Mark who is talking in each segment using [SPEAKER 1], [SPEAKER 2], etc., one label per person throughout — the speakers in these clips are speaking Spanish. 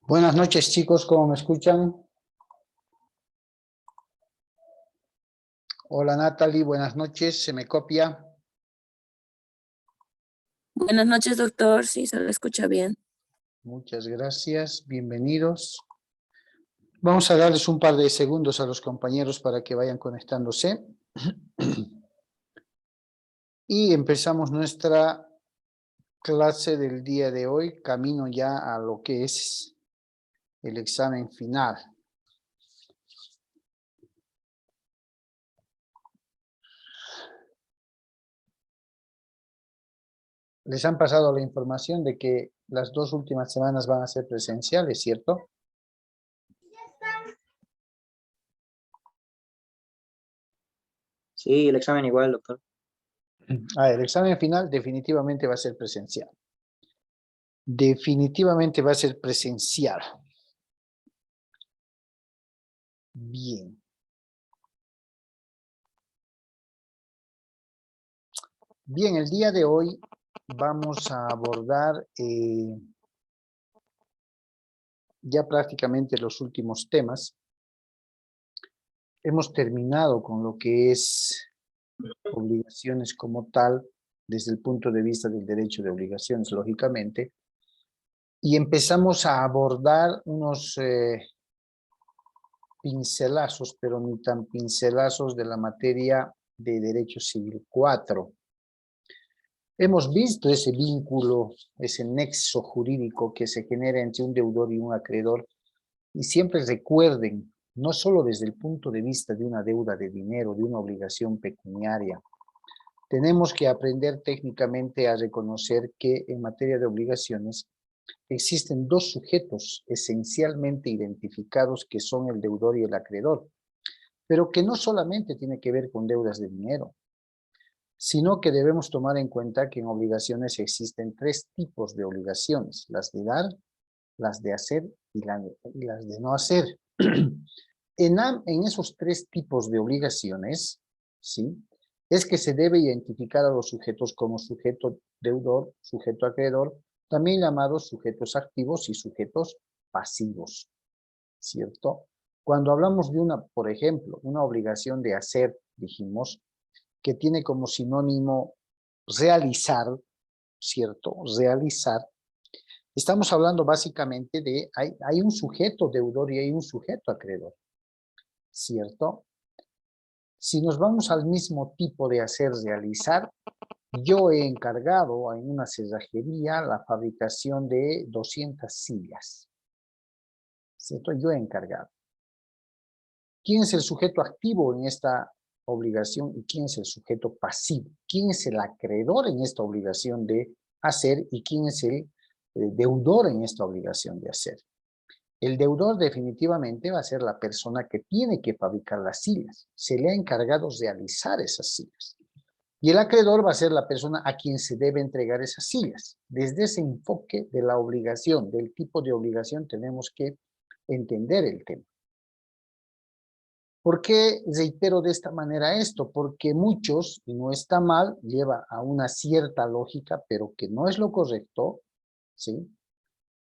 [SPEAKER 1] Buenas noches, chicos, ¿cómo me escuchan? Hola, Natalie, buenas noches, ¿se me copia?
[SPEAKER 2] Buenas noches, doctor. Sí, se lo escucha bien.
[SPEAKER 1] Muchas gracias, bienvenidos. Vamos a darles un par de segundos a los compañeros para que vayan conectándose. Y empezamos nuestra clase del día de hoy, camino ya a lo que es el examen final. Les han pasado la información de que las 2 últimas semanas van a ser presenciales, ¿cierto?
[SPEAKER 3] Sí, el examen igual, doctor.
[SPEAKER 1] El examen final definitivamente va a ser presencial. Definitivamente va a ser presencial. Bien. Bien, el día de hoy vamos a abordar ya prácticamente los últimos temas. Hemos terminado con lo que es obligaciones como tal, desde el punto de vista del derecho de obligaciones, lógicamente, y empezamos a abordar unos pincelazos, pero ni tan pincelazos de la materia de Derecho Civil 4. Hemos visto ese vínculo, ese nexo jurídico que se genera entre un deudor y un acreedor, y siempre recuerden, no solo desde el punto de vista de una deuda de dinero, de una obligación pecuniaria, tenemos que aprender técnicamente a reconocer que en materia de obligaciones existen dos sujetos esencialmente identificados que son el deudor y el acreedor, pero que no solamente tiene que ver con deudas de dinero, sino que debemos tomar en cuenta que en obligaciones existen 3 tipos de obligaciones: las de dar, las de hacer y las de no hacer. En esos 3 tipos de obligaciones, ¿sí?, es que se debe identificar a los sujetos como sujeto deudor, sujeto acreedor, también llamados sujetos activos y sujetos pasivos, ¿cierto? Cuando hablamos de una, por ejemplo, una obligación de hacer, dijimos, que tiene como sinónimo realizar, ¿cierto? Realizar. Estamos hablando básicamente de, hay un sujeto deudor y hay un sujeto acreedor, ¿cierto? Si nos vamos al mismo tipo de hacer, realizar, yo he encargado en una cerrajería la fabricación de 200 sillas, ¿cierto? Yo he encargado. ¿Quién es el sujeto activo en esta obligación y quién es el sujeto pasivo? ¿Quién es el acreedor en esta obligación de hacer y quién es el deudor en esta obligación de hacer? El deudor definitivamente va a ser la persona que tiene que fabricar las sillas. Se le ha encargado realizar esas sillas. Y el acreedor va a ser la persona a quien se debe entregar esas sillas. Desde ese enfoque de la obligación, del tipo de obligación, tenemos que entender el tema. ¿Por qué reitero de esta manera esto? Porque muchos, y no está mal, lleva a una cierta lógica, pero que no es lo correcto, ¿sí?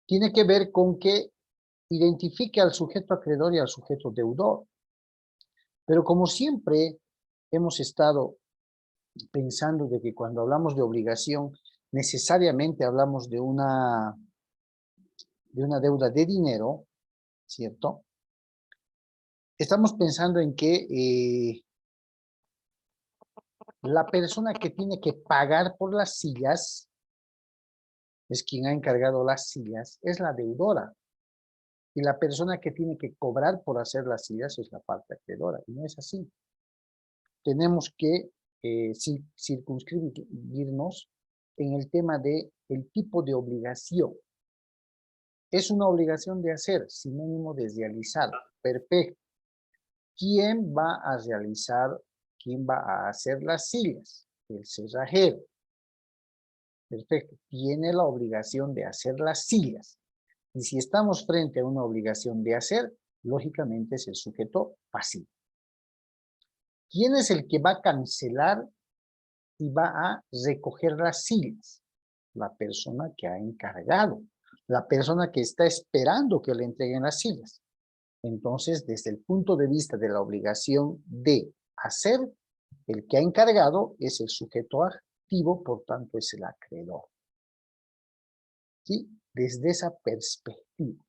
[SPEAKER 1] Tiene que ver con que identifique al sujeto acreedor y al sujeto deudor. Pero como siempre hemos estado pensando de que cuando hablamos de obligación, necesariamente hablamos de una deuda de dinero, ¿cierto? Estamos pensando en que la persona que tiene que pagar por las sillas, es quien ha encargado las sillas, es la deudora. Y la persona que tiene que cobrar por hacer las sillas es la parte acreedora. Y no es así. Tenemos que circunscribirnos en el tema de el tipo de obligación. Es una obligación de hacer, sinónimo de realizar. Perfecto. ¿Quién va a realizar, quién va a hacer las sillas? el cerrajero. Perfecto. Tiene la obligación de hacer las sillas. Y si estamos frente a una obligación de hacer, lógicamente es el sujeto pasivo. ¿Quién es el que va a cancelar y va a recoger las sillas? La persona que ha encargado, la persona que está esperando que le entreguen las sillas. Entonces, desde el punto de vista de la obligación de hacer, el que ha encargado es el sujeto activo, por tanto es el acreedor. ¿Sí? Desde esa perspectiva.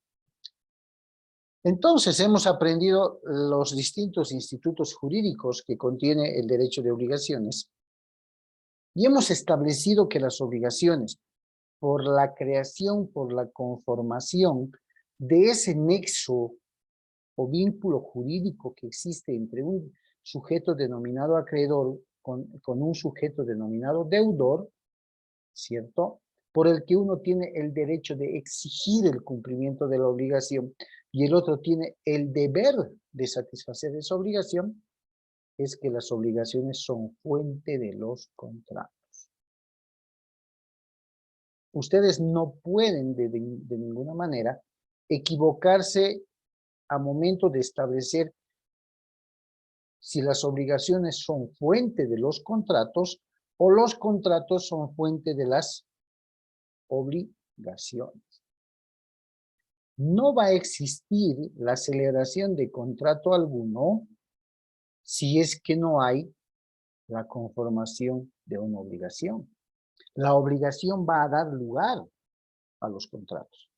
[SPEAKER 1] Entonces, hemos aprendido los distintos institutos jurídicos que contiene el derecho de obligaciones y hemos establecido que las obligaciones, por la creación, por la conformación de ese nexo o vínculo jurídico que existe entre un sujeto denominado acreedor con un sujeto denominado deudor, ¿cierto? Por el que uno tiene el derecho de exigir el cumplimiento de la obligación y el otro tiene el deber de satisfacer esa obligación, es que las obligaciones son fuente de los contratos. Ustedes no pueden de ninguna manera equivocarse a momento de establecer si las obligaciones son fuente de los contratos o los contratos son fuente de las obligaciones. No va a existir la celebración de contrato alguno si es que no hay la conformación de una obligación. La obligación va a dar lugar a los contratos.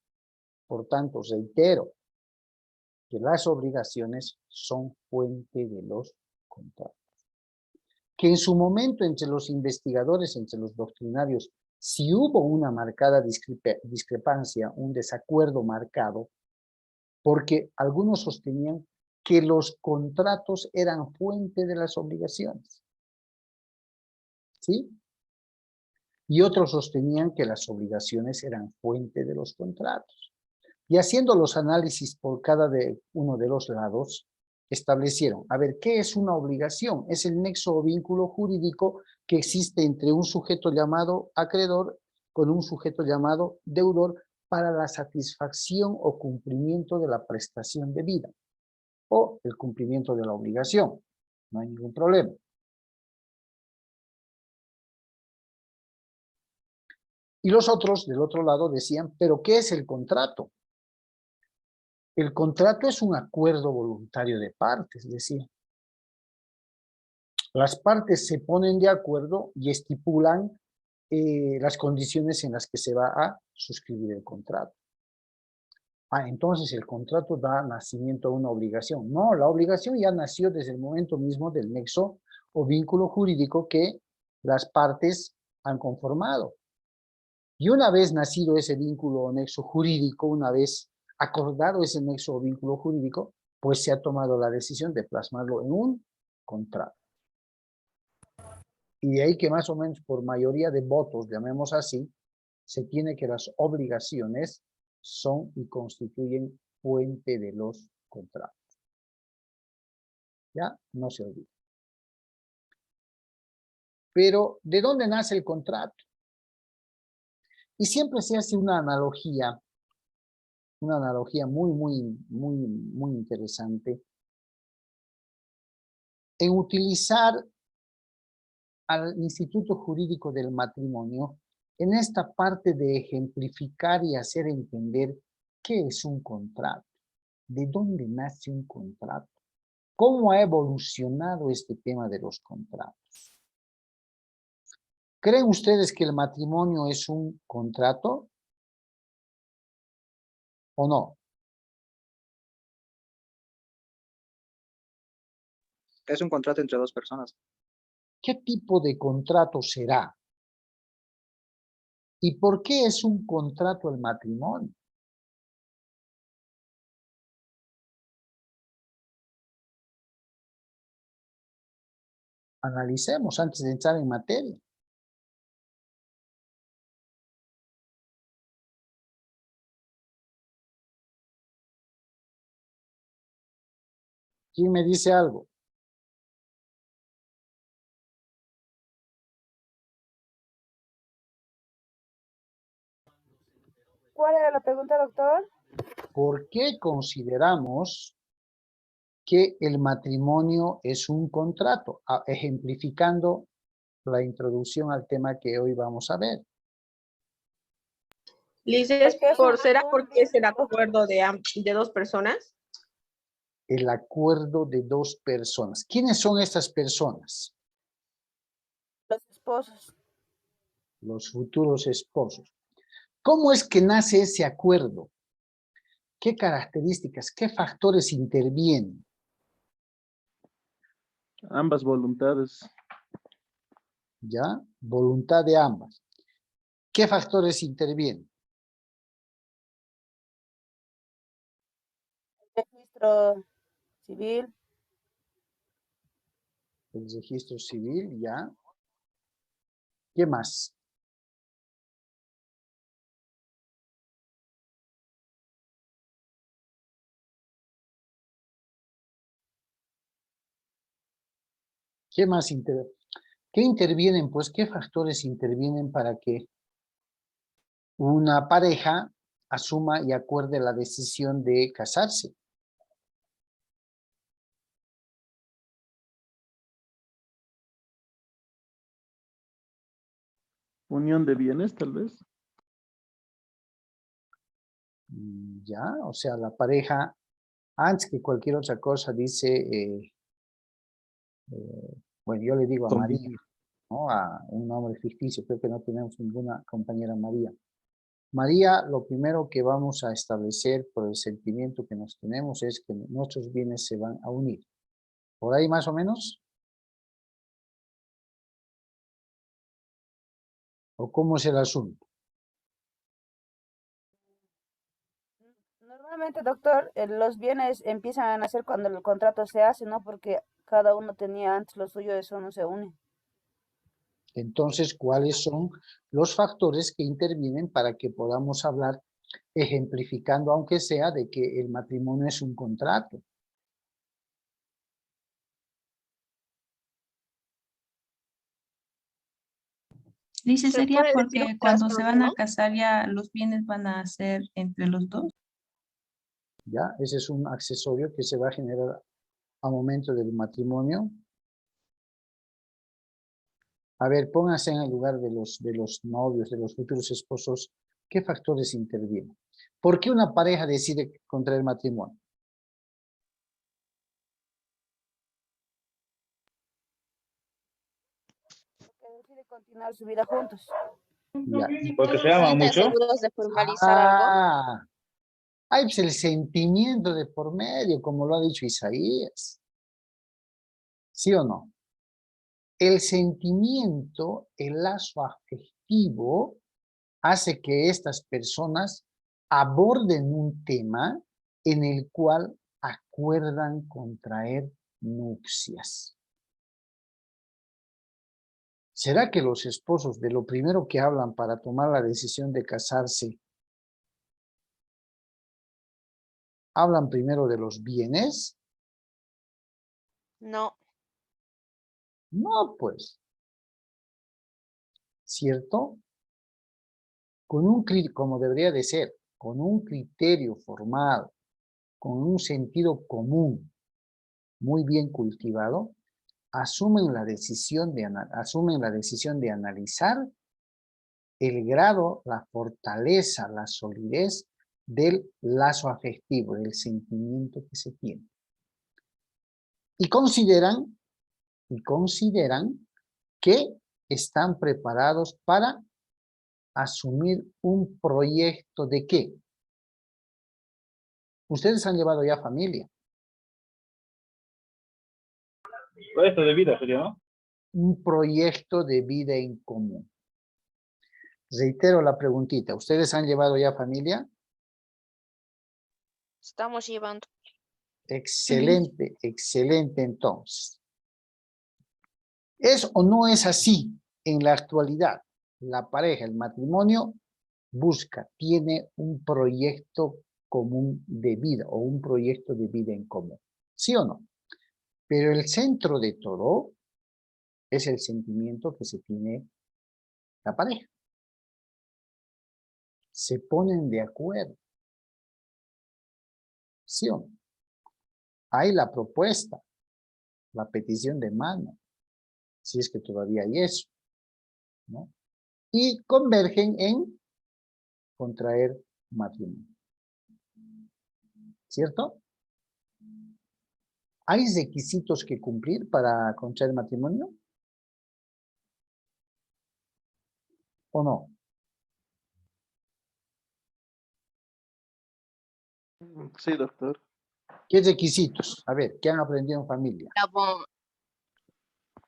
[SPEAKER 1] Por tanto, reitero que las obligaciones son fuente de los contratos. Que en su momento entre los investigadores, entre los doctrinarios, si hubo una marcada discrepancia, un desacuerdo marcado, porque algunos sostenían que los contratos eran fuente de las obligaciones, ¿sí? Y otros sostenían que las obligaciones eran fuente de los contratos. Y haciendo los análisis por cada uno de los lados, establecieron, a ver, ¿qué es una obligación? Es el nexo o vínculo jurídico que existe entre un sujeto llamado acreedor con un sujeto llamado deudor para la satisfacción o cumplimiento de la prestación debida o el cumplimiento de la obligación. No hay ningún problema. Y los otros, del otro lado, decían, ¿pero qué es el contrato? El contrato es un acuerdo voluntario de partes, decía. Las partes se ponen de acuerdo y estipulan las condiciones en las que se va a suscribir el contrato. Entonces el contrato da nacimiento a una obligación. No, la obligación ya nació desde el momento mismo del nexo o vínculo jurídico que las partes han conformado. Y una vez nacido ese vínculo o nexo jurídico, una vez acordado ese nexo o vínculo jurídico, pues se ha tomado la decisión de plasmarlo en un contrato. Y de ahí que más o menos por mayoría de votos, llamemos así, se tiene que las obligaciones son y constituyen fuente de los contratos. ¿Ya? No se olvide. Pero, ¿de dónde nace el contrato? Y siempre se hace una analogía muy interesante en utilizar al Instituto Jurídico del Matrimonio en esta parte de ejemplificar y hacer entender qué es un contrato, de dónde nace un contrato, cómo ha evolucionado este tema de los contratos. ¿Creen ustedes que el matrimonio es un contrato o no?
[SPEAKER 3] Es un contrato entre dos personas.
[SPEAKER 1] ¿Qué tipo de contrato será? ¿Y por qué es un contrato el matrimonio? Analicemos antes de entrar en materia. ¿Quién me dice algo?
[SPEAKER 4] ¿Cuál era la pregunta, doctor?
[SPEAKER 1] ¿Por qué consideramos que el matrimonio es un contrato? Ejemplificando la introducción al tema que hoy vamos a ver.
[SPEAKER 5] Liz, ¿será porque es el acuerdo de dos personas?
[SPEAKER 1] El acuerdo de dos personas. ¿Quiénes son estas personas?
[SPEAKER 4] Los esposos.
[SPEAKER 1] Los futuros esposos. ¿Cómo es que nace ese acuerdo? ¿Qué características, qué factores intervienen?
[SPEAKER 6] Ambas voluntades.
[SPEAKER 1] ¿Ya? Voluntad de ambas. ¿Qué factores intervienen?
[SPEAKER 4] Registro civil.
[SPEAKER 1] El registro civil, ¿ya? ¿Qué más? ¿Qué más interviene? ¿Qué intervienen? Pues, ¿qué factores intervienen para que una pareja asuma y acuerde la decisión de casarse?
[SPEAKER 6] Unión de bienes, tal vez.
[SPEAKER 1] Ya, o sea, la pareja, antes que cualquier otra cosa, dice, bueno, yo le digo a María, ¿no? A un nombre ficticio, creo que no tenemos ninguna compañera María. María, lo primero que vamos a establecer por el sentimiento que nos tenemos es que nuestros bienes se van a unir. ¿Por ahí más o menos? ¿O cómo es el asunto?
[SPEAKER 4] Normalmente, doctor, los bienes empiezan a nacer cuando el contrato se hace, ¿no? Porque cada uno tenía antes lo suyo, eso no se une.
[SPEAKER 1] Entonces, ¿cuáles son los factores que intervienen para que podamos hablar, ejemplificando, aunque sea, de que el matrimonio es un contrato?
[SPEAKER 7] Dice,
[SPEAKER 5] ¿Se
[SPEAKER 7] sería
[SPEAKER 5] puede decir
[SPEAKER 7] porque
[SPEAKER 5] un
[SPEAKER 7] cuando se van a
[SPEAKER 5] trastorno?
[SPEAKER 7] casar ya los bienes van a ser entre los dos.
[SPEAKER 1] ¿Ya? Ese es un accesorio que se va a generar a momento del matrimonio. A ver, pónganse en el lugar de los novios, de los futuros esposos. ¿Qué factores intervienen? ¿Por qué una pareja decide contraer matrimonio?
[SPEAKER 4] Porque decide continuar su vida juntos.
[SPEAKER 1] Ya.
[SPEAKER 8] Porque se aman mucho.
[SPEAKER 5] ¿Seguros de formalizar algo?
[SPEAKER 1] Hay pues el sentimiento de por medio, como lo ha dicho Isaías. ¿Sí o no? El sentimiento, el lazo afectivo, hace que estas personas aborden un tema en el cual acuerdan contraer nupcias. ¿Será que los esposos de lo primero que hablan para tomar la decisión de casarse, hablan primero de los bienes?
[SPEAKER 5] No.
[SPEAKER 1] No, pues. ¿Cierto? Como debería de ser, con un criterio formado, con un sentido común muy bien cultivado, asumen la decisión de analizar el grado, la fortaleza, la solidez del lazo afectivo, del sentimiento que se tiene. Y consideran que están preparados para asumir un proyecto ¿de qué? Ustedes han llevado ya familia.
[SPEAKER 8] Proyecto de vida sería, ¿no?
[SPEAKER 1] Un proyecto de vida en común. Reitero la preguntita, ¿ustedes han llevado ya familia?
[SPEAKER 5] Estamos llevando.
[SPEAKER 1] Excelente, excelente entonces. ¿Es o no es así en la actualidad? La pareja, el matrimonio, tiene un proyecto común de vida o un proyecto de vida en común. ¿Sí o no? Pero el centro de todo es el sentimiento que se tiene la pareja. se ponen de acuerdo. ¿Sí o no? Hay la propuesta, la petición de mano, si es que todavía hay eso, ¿no? Y convergen en contraer matrimonio. ¿Cierto? ¿Hay requisitos que cumplir para contraer matrimonio? ¿O no?
[SPEAKER 6] Sí, doctor.
[SPEAKER 1] ¿Qué requisitos? A ver, ¿qué han aprendido en familia?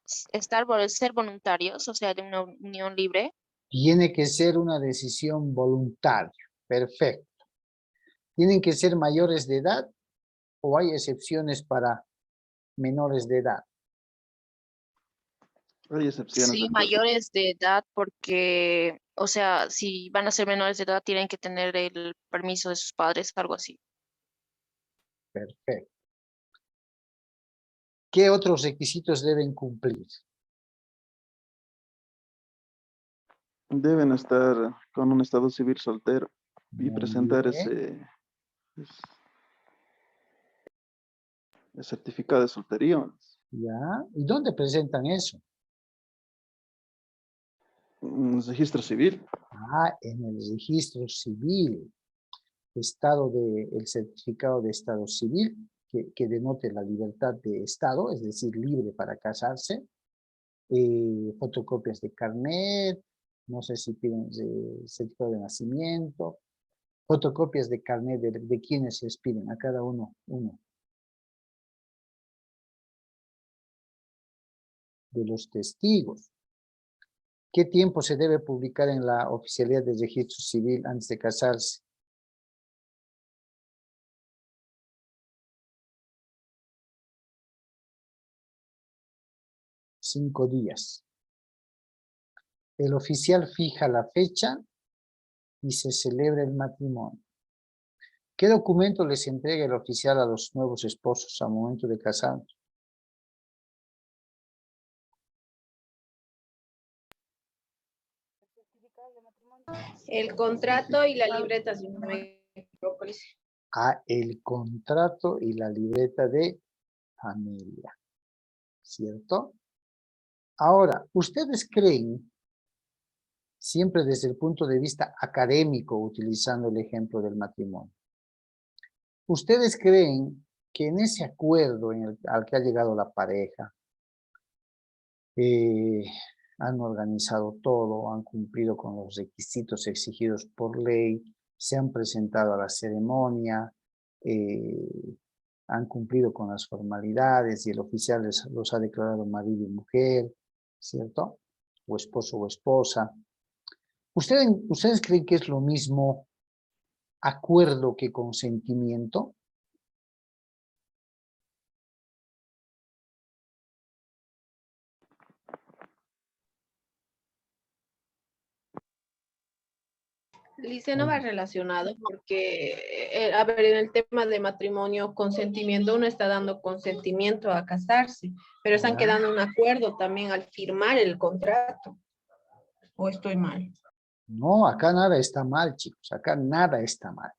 [SPEAKER 9] Ser voluntarios, o sea, de una unión libre.
[SPEAKER 1] Tiene que ser una decisión voluntaria. Perfecto. ¿Tienen que ser mayores de edad o hay excepciones para menores de edad?
[SPEAKER 6] Hay excepciones,
[SPEAKER 9] Sí,
[SPEAKER 6] doctor.
[SPEAKER 9] mayores de edad, porque, o sea, si van a ser menores de edad, tienen que tener el permiso de sus padres, algo así.
[SPEAKER 1] Perfecto. ¿Qué otros requisitos deben cumplir?
[SPEAKER 6] Deben estar con un estado civil soltero y
[SPEAKER 1] Muy
[SPEAKER 6] presentar
[SPEAKER 1] bien.
[SPEAKER 6] el certificado de soltería.
[SPEAKER 1] ¿Ya? ¿Y dónde presentan eso?
[SPEAKER 6] Un registro civil.
[SPEAKER 1] Ah, en el registro civil. El certificado de estado civil, que denote la libertad de estado, es decir, libre para casarse. Fotocopias de carnet, no sé si piden certificado de nacimiento, fotocopias de carnet de quienes les piden, a cada uno. De los testigos. ¿Qué tiempo se debe publicar en la oficialidad del registro civil antes de casarse? Cinco días. El oficial fija la fecha y se celebra el matrimonio. ¿Qué documento les entrega el oficial a los nuevos esposos al momento de casarse?
[SPEAKER 5] El contrato y la libreta, si no me equivoco, dice.
[SPEAKER 1] A el contrato y la libreta de familia. ¿Cierto? Ahora, ¿ustedes creen, siempre desde el punto de vista académico, utilizando el ejemplo del matrimonio, ¿ustedes creen que en ese acuerdo al que ha llegado la pareja, han organizado todo, han cumplido con los requisitos exigidos por ley, se han presentado a la ceremonia, han cumplido con las formalidades y el oficial los ha declarado marido y mujer, ¿cierto? O esposo o esposa. ¿Ustedes creen que es lo mismo acuerdo que consentimiento?
[SPEAKER 5] Lice no va relacionado porque, a ver, en el tema de matrimonio, consentimiento, uno está dando consentimiento a casarse, pero están
[SPEAKER 1] Ya.
[SPEAKER 5] quedando un acuerdo también al firmar el contrato. ¿O estoy mal?
[SPEAKER 1] No, acá nada está mal, chicos, acá nada está mal.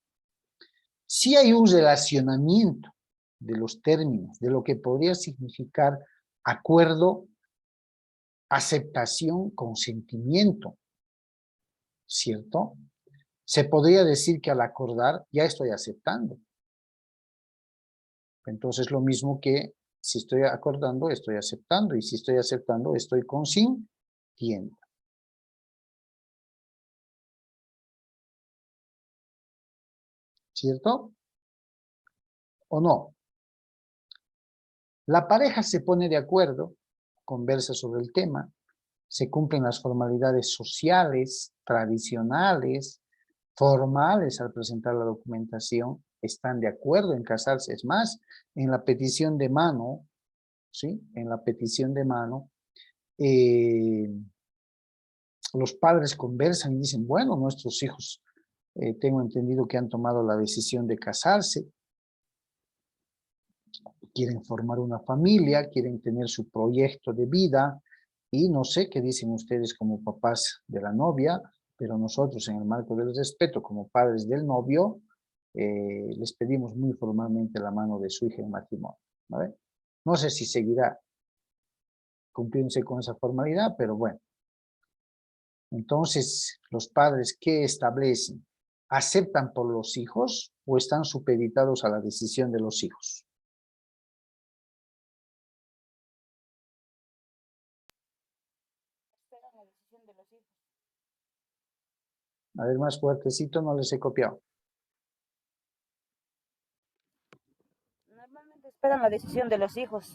[SPEAKER 1] Sí hay un relacionamiento de los términos, de lo que podría significar acuerdo, aceptación, consentimiento, ¿cierto? Se podría decir que al acordar ya estoy aceptando. Entonces lo mismo que si estoy acordando, estoy aceptando, y si estoy aceptando, estoy consintiendo. ¿Cierto? ¿O no? La pareja se pone de acuerdo, conversa sobre el tema, se cumplen las formalidades sociales, tradicionales, formales al presentar la documentación, están de acuerdo en casarse. Es más, en la petición de mano, ¿sí? En la petición de mano, los padres conversan y dicen, bueno, nuestros hijos, tengo entendido que han tomado la decisión de casarse, quieren formar una familia, quieren tener su proyecto de vida, y no sé qué dicen ustedes como papás de la novia, Pero nosotros, en el marco del respeto, como padres del novio, les pedimos muy formalmente la mano de su hija en matrimonio, ¿vale? No sé si seguirá cumpliéndose con esa formalidad, pero bueno. Entonces, los padres, ¿qué establecen? ¿Aceptan por los hijos o están supeditados a la decisión de los hijos?
[SPEAKER 4] Esperan la decisión de los hijos.
[SPEAKER 1] A ver, más fuertecito, no les he copiado.
[SPEAKER 4] Normalmente esperan la decisión de los hijos.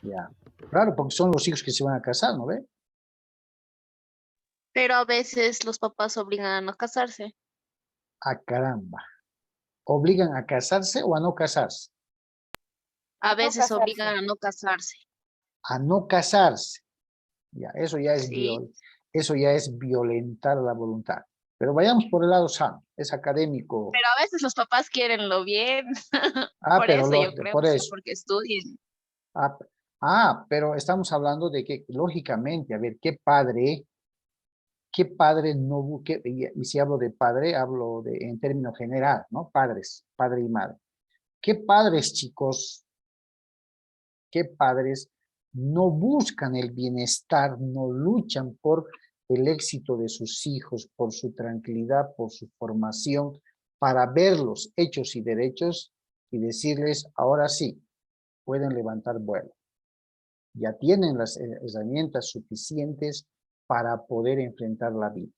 [SPEAKER 1] Ya. Claro, porque son los hijos que se van a casar, ¿no ve?
[SPEAKER 9] Pero a veces los papás obligan a no casarse.
[SPEAKER 1] Ah, caramba. ¿Obligan a casarse o a no casarse?
[SPEAKER 9] A
[SPEAKER 4] No
[SPEAKER 9] veces
[SPEAKER 4] casarse.
[SPEAKER 9] obligan a no casarse.
[SPEAKER 1] A no casarse. Ya, eso ya es
[SPEAKER 9] Sí.
[SPEAKER 1] eso ya es violentar la voluntad. Pero vayamos por el lado sano, es académico.
[SPEAKER 9] Pero a veces los papás quieren lo bien.
[SPEAKER 1] Ah,
[SPEAKER 9] Por
[SPEAKER 1] pero
[SPEAKER 9] eso yo creo,
[SPEAKER 1] por
[SPEAKER 9] o sea,
[SPEAKER 1] eso.
[SPEAKER 9] porque estudien.
[SPEAKER 1] Pero estamos hablando de que, lógicamente, a ver, qué padre no busque, y si hablo de padre, hablo en términos general, ¿no? Padres, padre y madre. ¿Qué padres, chicos, qué padres no buscan el bienestar, no luchan por el éxito de sus hijos, por su tranquilidad, por su formación, para verlos hechos y derechos y decirles, ahora sí, pueden levantar vuelo? Ya tienen las herramientas suficientes para poder enfrentar la vida.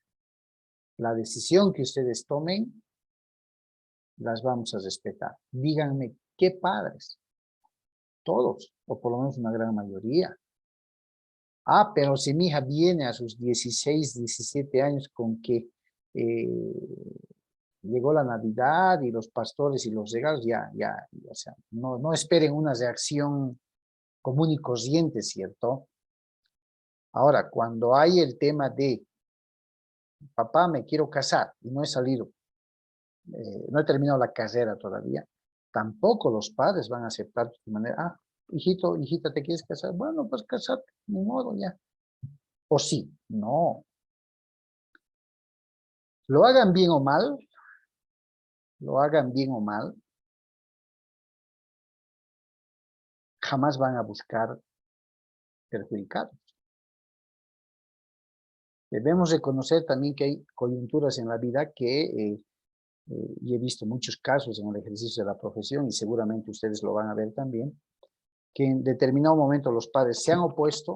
[SPEAKER 1] La decisión que ustedes tomen, las vamos a respetar. Díganme, ¿qué padres? Todos, o por lo menos una gran mayoría. Ah, pero si mi hija viene a sus 16, 17 años con que llegó la Navidad y los pastores y los regalos, o sea, no esperen una reacción común y corriente, ¿cierto? Ahora, cuando hay el tema de, papá, me quiero casar y no he salido, no he terminado la carrera todavía, tampoco los padres van a aceptar de manera, hijito, hijita, ¿te quieres casar? Bueno, pues casarte, ni modo ya. O sí, no. Lo hagan bien o mal, jamás van a buscar perjudicarnos. Debemos reconocer también que hay coyunturas en la vida que, y he visto muchos casos en el ejercicio de la profesión, y seguramente ustedes lo van a ver también, que en determinado momento los padres se han opuesto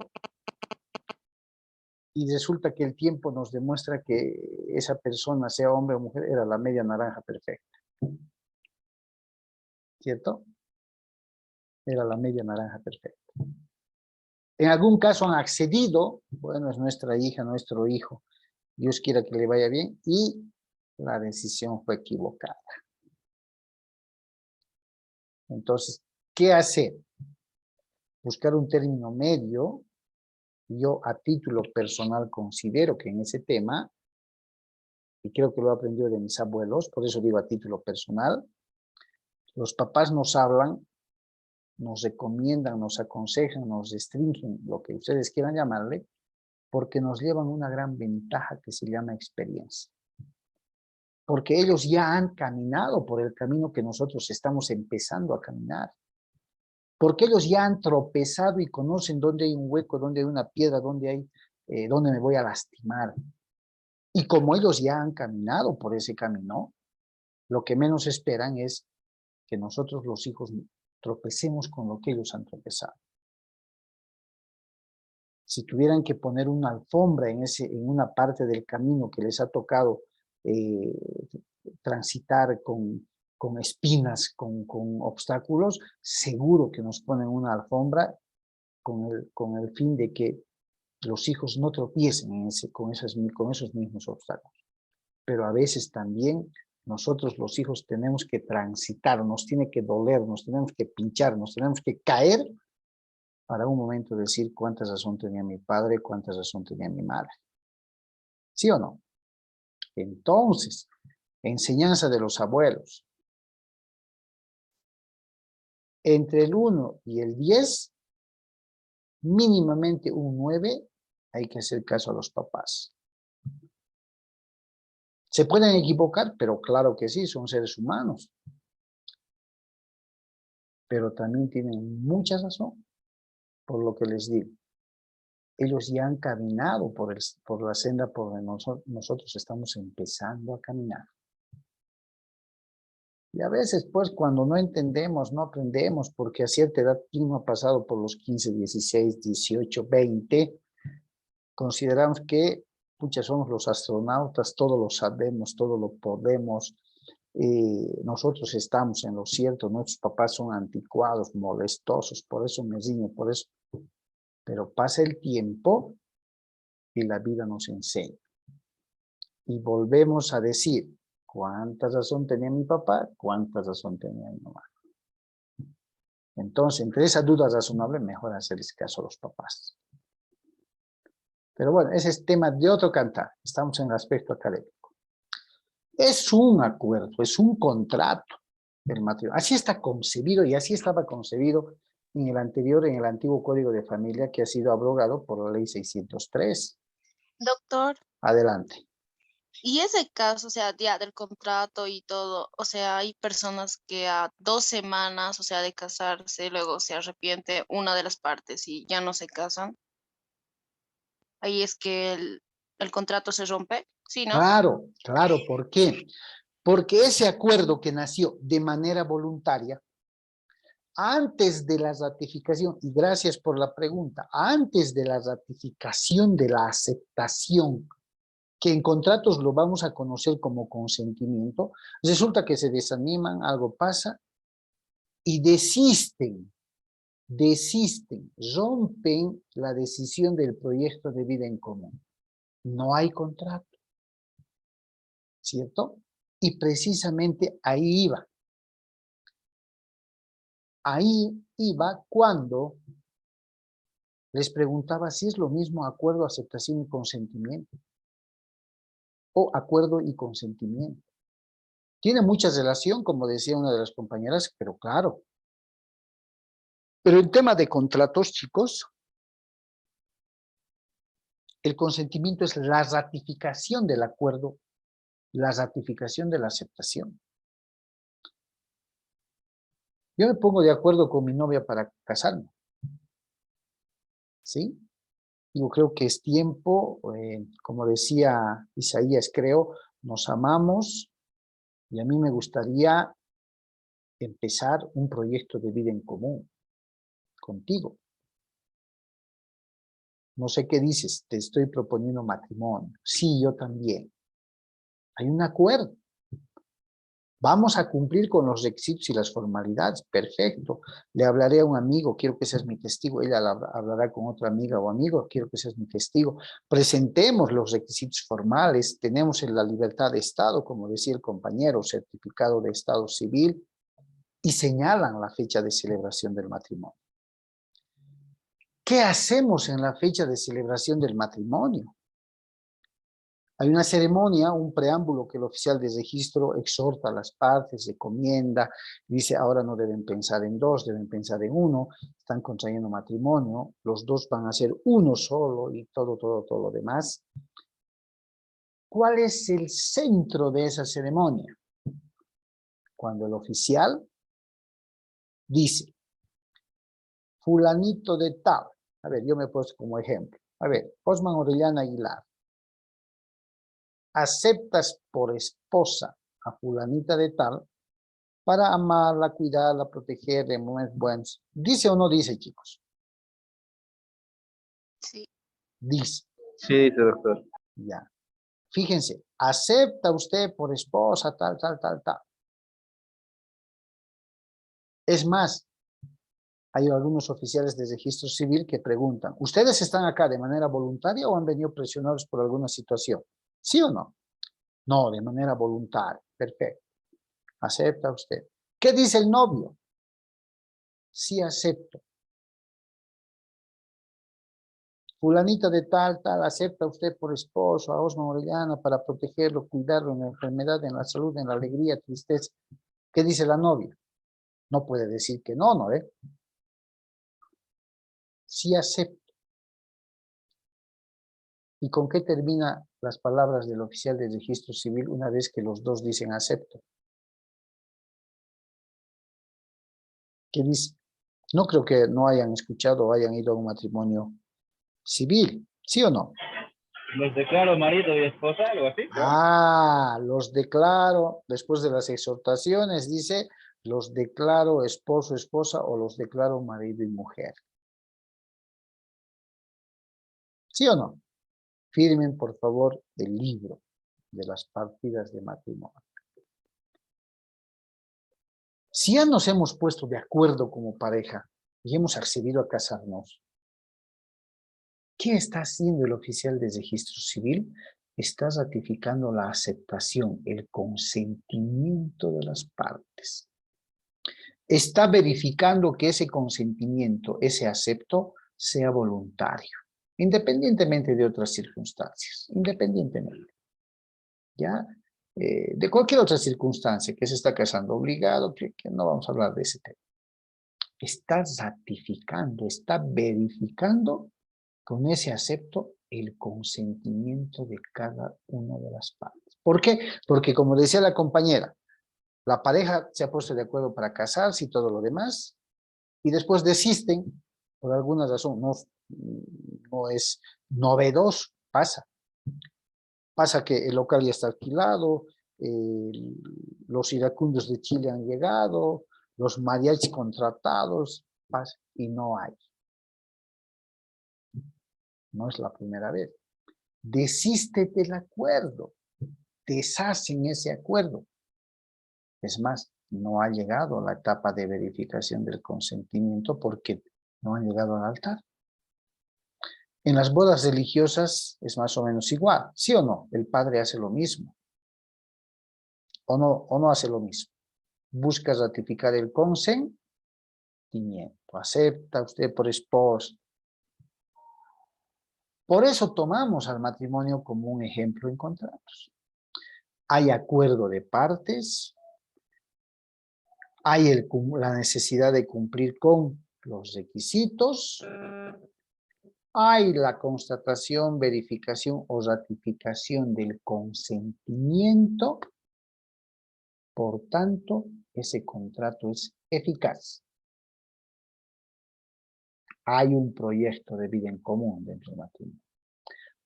[SPEAKER 1] y resulta que el tiempo nos demuestra que esa persona, sea hombre o mujer, era la media naranja perfecta. ¿Cierto? Era la media naranja perfecta. En algún caso han accedido, bueno, es nuestra hija, nuestro hijo, Dios quiera que le vaya bien, y la decisión fue equivocada. Entonces, ¿qué hacer? Buscar un término medio. Yo a título personal considero que en ese tema, y creo que lo he aprendido de mis abuelos, por eso digo a título personal, los papás nos hablan, nos recomiendan, nos aconsejan, nos restringen, lo que ustedes quieran llamarle, porque nos llevan una gran ventaja que se llama experiencia. Porque ellos ya han caminado por el camino que nosotros estamos empezando a caminar. Porque ellos ya han tropezado y conocen dónde hay un hueco, dónde hay una piedra, dónde me voy a lastimar. Y como ellos ya han caminado por ese camino, lo que menos esperan es que nosotros los hijos tropecemos con lo que ellos han tropezado. Si tuvieran que poner una alfombra en una parte del camino que les ha tocado transitar con espinas, con obstáculos, seguro que nos ponen una alfombra con el fin de que los hijos no tropiecen con esos mismos obstáculos. Pero a veces también nosotros los hijos tenemos que transitar, nos tiene que doler, nos tenemos que pinchar, nos tenemos que caer para un momento decir cuánta razón tenía mi padre, cuánta razón tenía mi madre. ¿Sí o no? Entonces, enseñanza de los abuelos. Entre el 1 y el 10, mínimamente un 9, hay que hacer caso a los papás. ¿Se pueden equivocar? Pero claro que sí, son seres humanos. Pero también tienen mucha razón por lo que les digo. Ellos ya han caminado por la senda por donde nosotros estamos empezando a caminar. Y a veces, pues, cuando no entendemos, no aprendemos, porque a cierta edad, ¿quién no ha pasado por los 15, 16, 18, 20? Consideramos que, pucha, somos los astronautas, todo lo sabemos, todo lo podemos. Nosotros estamos en lo cierto, nuestros papás son anticuados, molestosos, por eso me riño, por eso. Pero pasa el tiempo y la vida nos enseña. Y volvemos a decir, ¿cuánta razón tenía mi papá? ¿Cuánta razón tenía mi mamá? Entonces, entre esa duda razonable, mejor hacerles caso a los papás. Pero bueno, ese es tema de otro cantar. Estamos en el aspecto académico. Es un acuerdo, es un contrato del matrimonio. Así está concebido y así estaba concebido en el antiguo Código de Familia que ha sido abrogado por la Ley 603.
[SPEAKER 9] Doctor,
[SPEAKER 1] Adelante.
[SPEAKER 9] y ese caso, o sea, ya del contrato y todo, o sea, hay personas que a 2 semanas, o sea, de casarse, luego se arrepiente una de las partes y ya no se casan. Ahí es que el contrato se rompe, ¿sí, no?
[SPEAKER 1] Claro, claro, ¿por qué? Porque ese acuerdo que nació de manera voluntaria, antes de la ratificación, y gracias por la pregunta, antes de la ratificación de la aceptación, que en contratos lo vamos a conocer como consentimiento, resulta que se desaniman, algo pasa, y desisten, rompen la decisión del proyecto de vida en común. No hay contrato, ¿cierto? Y precisamente ahí iba. Ahí iba cuando les preguntaba si es lo mismo acuerdo, aceptación y consentimiento. O acuerdo y consentimiento. Tiene mucha relación, como decía una de las compañeras, pero claro. Pero en tema de contratos, chicos, el consentimiento es la ratificación del acuerdo, la ratificación de la aceptación. Yo me pongo de acuerdo con mi novia para casarme. ¿Sí? Yo creo que es tiempo, como decía Isaías, creo, nos amamos y a mí me gustaría empezar un proyecto de vida en común contigo. No sé qué dices, te estoy proponiendo matrimonio. Sí, yo también. Hay un acuerdo. Vamos a cumplir con los requisitos y las formalidades. Perfecto. Le hablaré a un amigo, quiero que seas mi testigo. Ella hablará con otra amiga o amigo, quiero que seas mi testigo. Presentemos los requisitos formales. Tenemos la libertad de Estado, como decía el compañero, certificado de Estado civil, y señalan la fecha de celebración del matrimonio. ¿Qué hacemos en la fecha de celebración del matrimonio? Hay una ceremonia, un preámbulo que el oficial de registro exhorta a las partes, recomienda, dice ahora no deben pensar en dos, deben pensar en uno, están contrayendo matrimonio, los dos van a ser uno solo y todo lo demás. ¿Cuál es el centro de esa ceremonia? Cuando el oficial dice, fulanito de tal, a ver, yo me he puesto como ejemplo, a ver, Osman Orellana Aguilar, aceptas por esposa a fulanita de tal para amarla, cuidarla, protegerla en momentos buenos. ¿Dice o no dice, chicos?
[SPEAKER 9] Sí.
[SPEAKER 1] Dice.
[SPEAKER 8] Sí, dice, doctor.
[SPEAKER 1] Ya. Fíjense, acepta usted por esposa tal. Es más, hay algunos oficiales de registro civil que preguntan, ¿ustedes están acá de manera voluntaria o han venido presionados por alguna situación? ¿Sí o no? No, de manera voluntaria. Perfecto. ¿Acepta usted? ¿Qué dice el novio? Sí, acepto. Fulanita de tal, acepta usted por esposo a Osman Orellana para protegerlo, cuidarlo en la enfermedad, en la salud, en la alegría, tristeza. ¿Qué dice la novia? No puede decir que no, ¿no? Sí acepto. ¿Y con qué termina las palabras del oficial de registro civil una vez que los dos dicen acepto? ¿Qué dice? No creo que no hayan escuchado o hayan ido a un matrimonio civil, ¿sí o no?
[SPEAKER 8] Los declaro marido y esposa, algo así. ¿no?
[SPEAKER 1] Ah, los declaro, después de las exhortaciones, dice, los declaro esposo, esposa o los declaro marido y mujer. ¿Sí o no? Firmen, por favor, el libro de las partidas de matrimonio. Si ya nos hemos puesto de acuerdo como pareja y hemos accedido a casarnos, ¿qué está haciendo el oficial de registro civil? Está ratificando la aceptación, el consentimiento de las partes. Está verificando que ese consentimiento, ese acepto, sea voluntario, independientemente de otras circunstancias, independientemente. ¿Ya? De cualquier otra circunstancia, que se está casando obligado, que no vamos a hablar de ese tema. Está ratificando, está verificando con ese acepto el consentimiento de cada una de las partes. ¿Por qué? Porque como decía la compañera, la pareja se ha puesto de acuerdo para casarse y todo lo demás, y después desisten, por alguna razón, no es novedoso, pasa. Pasa que el local ya está alquilado, los iracundos de Chile han llegado, los mariachis contratados, pasa, y no hay. No es la primera vez. Desiste del acuerdo, deshacen ese acuerdo. Es más, no ha llegado a la etapa de verificación del consentimiento porque no han llegado al altar. En las bodas religiosas es más o menos igual, ¿sí o no? El padre hace lo mismo. ¿O no hace lo mismo? Busca ratificar el consentimiento. Acepta usted por esposo. Por eso tomamos al matrimonio como un ejemplo en contratos. Hay acuerdo de partes, hay la necesidad de cumplir con los requisitos, hay la constatación, verificación o ratificación del consentimiento, por tanto, ese contrato es eficaz. Hay un proyecto de vida en común dentro del matrimonio.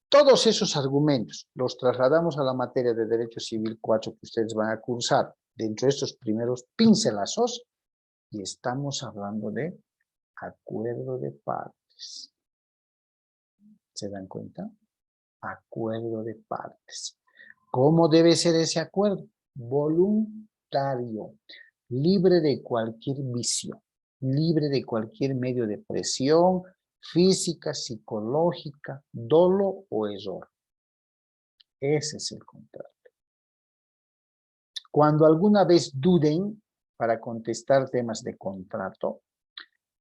[SPEAKER 1] Todos esos argumentos los trasladamos a la materia de Derecho Civil 4 que ustedes van a cursar dentro de estos primeros pincelazos y estamos hablando de acuerdo de partes. ¿Se dan cuenta? Acuerdo de partes. ¿Cómo debe ser ese acuerdo? Voluntario, libre de cualquier vicio, libre de cualquier medio de presión física, psicológica, dolo o error. Ese es el contrato. Cuando alguna vez duden para contestar temas de contrato,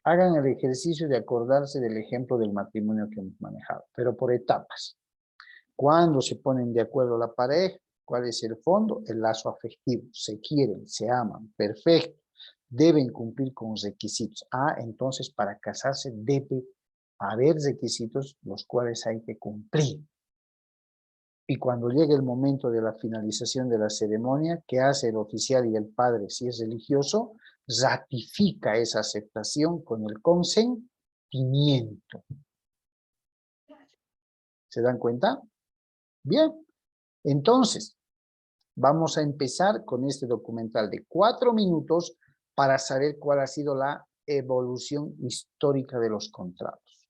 [SPEAKER 1] hagan el ejercicio de acordarse del ejemplo del matrimonio que hemos manejado, pero por etapas. Cuando se ponen de acuerdo la pareja, ¿cuál es el fondo? El lazo afectivo. Se quieren, se aman, perfecto. Deben cumplir con los requisitos. Entonces para casarse debe haber requisitos los cuales hay que cumplir. Y cuando llegue el momento de la finalización de la ceremonia, ¿qué hace el oficial y el padre si es religioso? Ratifica esa aceptación con el consentimiento. ¿Se dan cuenta? Bien, entonces vamos a empezar con este documental de 4 minutos para saber cuál ha sido la evolución histórica de los contratos.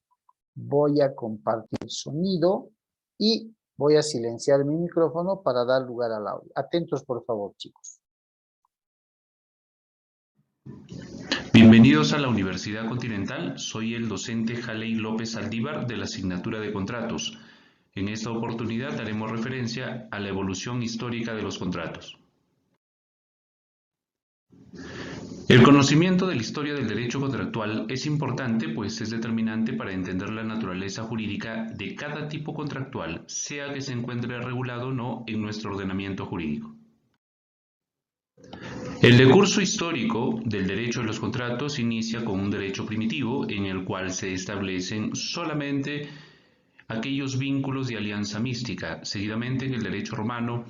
[SPEAKER 1] Voy a compartir sonido y voy a silenciar mi micrófono para dar lugar al audio. Atentos, por favor, chicos.
[SPEAKER 10] Bienvenidos a la Universidad Continental. Soy el docente Jaley López Saldívar de la asignatura de contratos. En esta oportunidad daremos referencia a la evolución histórica de los contratos. El conocimiento de la historia del derecho contractual es importante, pues es determinante para entender la naturaleza jurídica de cada tipo contractual, sea que se encuentre regulado o no en nuestro ordenamiento jurídico. El decurso histórico del derecho de los contratos inicia con un derecho primitivo en el cual se establecen solamente aquellos vínculos de alianza mística. Seguidamente, en el derecho romano,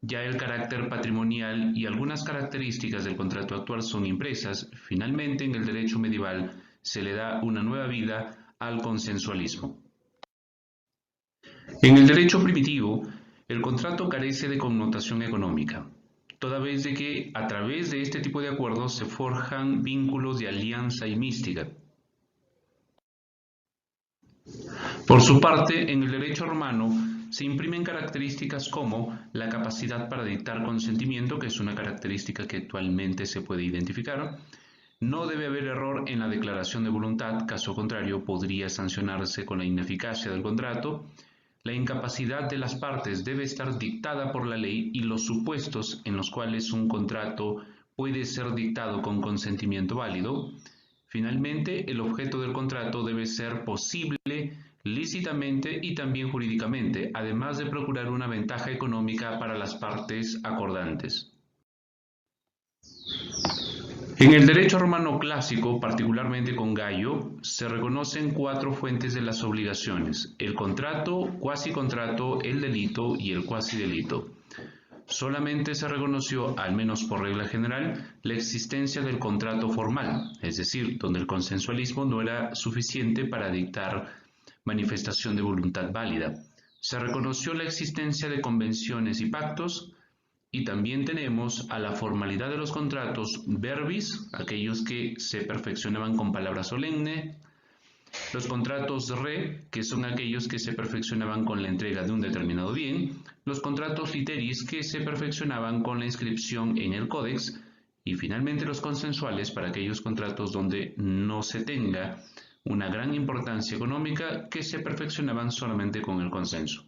[SPEAKER 10] ya el carácter patrimonial y algunas características del contrato actual son impresas. Finalmente, en el derecho medieval se le da una nueva vida al consensualismo. En el derecho primitivo, el contrato carece de connotación económica, toda vez de que a través de este tipo de acuerdos se forjan vínculos de alianza y mística. Por su parte, en el derecho romano se imprimen características como la capacidad para dictar consentimiento, que es una característica que actualmente se puede identificar. No debe haber error en la declaración de voluntad, caso contrario podría sancionarse con la ineficacia del contrato. La incapacidad de las partes debe estar dictada por la ley y los supuestos en los cuales un contrato puede ser dictado con consentimiento válido. Finalmente, el objeto del contrato debe ser posible lícitamente y también jurídicamente, además de procurar una ventaja económica para las partes acordantes. En el derecho romano clásico, particularmente con Gallo, se reconocen 4 fuentes de las obligaciones: el contrato, cuasicontrato, el delito y el cuasidelito. Solamente se reconoció, al menos por regla general, la existencia del contrato formal, es decir, donde el consensualismo no era suficiente para dictar manifestación de voluntad válida. Se reconoció la existencia de convenciones y pactos, y también tenemos a la formalidad de los contratos verbis, aquellos que se perfeccionaban con palabra solemne, los contratos re, que son aquellos que se perfeccionaban con la entrega de un determinado bien, los contratos literis, que se perfeccionaban con la inscripción en el códex, y finalmente los consensuales, para aquellos contratos donde no se tenga una gran importancia económica, que se perfeccionaban solamente con el consenso.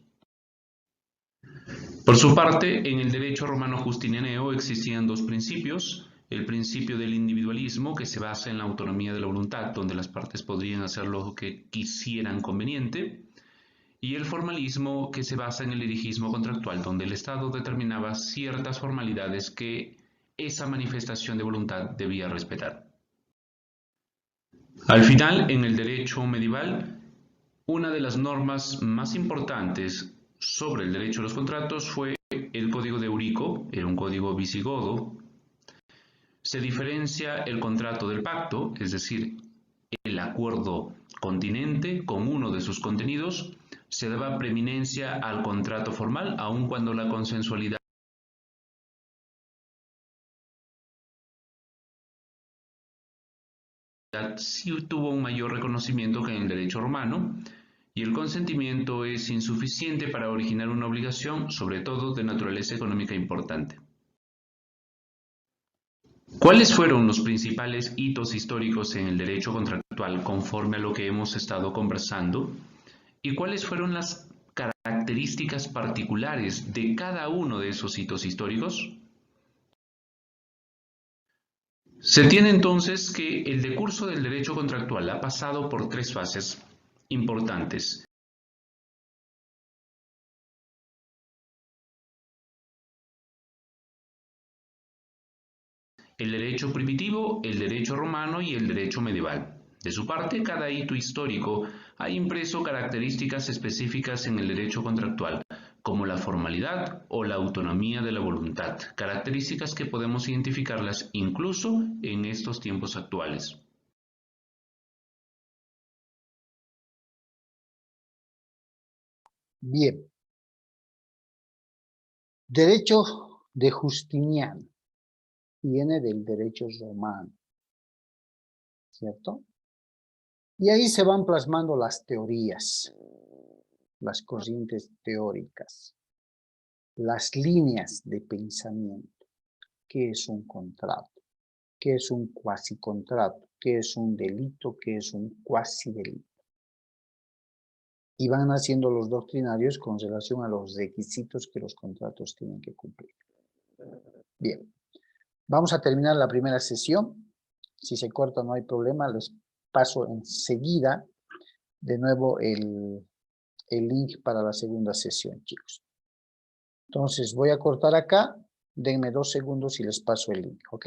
[SPEAKER 10] Por su parte, en el derecho romano justinianeo existían 2 principios: el principio del individualismo, que se basa en la autonomía de la voluntad, donde las partes podrían hacer lo que quisieran conveniente, y el formalismo, que se basa en el dirigismo contractual, donde el Estado determinaba ciertas formalidades que esa manifestación de voluntad debía respetar. Al final, en el derecho medieval, una de las normas más importantes sobre el derecho a los contratos fue el Código de Eurico, era un código visigodo. Se diferencia el contrato del pacto, es decir, el acuerdo continente con uno de sus contenidos. Se daba preeminencia al contrato formal, aun cuando la consensualidad sí tuvo un mayor reconocimiento que en el derecho romano, y el consentimiento es insuficiente para originar una obligación, sobre todo de naturaleza económica importante. ¿Cuáles fueron los principales hitos históricos en el derecho contractual conforme a lo que hemos estado conversando? ¿Y cuáles fueron las características particulares de cada uno de esos hitos históricos? Se tiene entonces que el decurso del derecho contractual ha pasado por 3 fases importantes. El derecho primitivo, el derecho romano y el derecho medieval. De su parte, cada hito histórico ha impreso características específicas en el derecho contractual, como la formalidad o la autonomía de la voluntad, características que podemos identificarlas incluso en estos tiempos actuales.
[SPEAKER 1] Bien. Derecho de Justiniano viene del derecho romano, ¿cierto? Y ahí se van plasmando las teorías, las corrientes teóricas, las líneas de pensamiento. ¿Qué es un contrato? ¿Qué es un cuasicontrato? ¿Qué es un delito? ¿Qué es un cuasidelito? Y van haciendo los doctrinarios con relación a los requisitos que los contratos tienen que cumplir. Bien, vamos a terminar la primera sesión. Si se corta no hay problema, les paso enseguida de nuevo el link para la segunda sesión, chicos. Entonces voy a cortar acá, denme 2 segundos y les paso el link, ¿ok?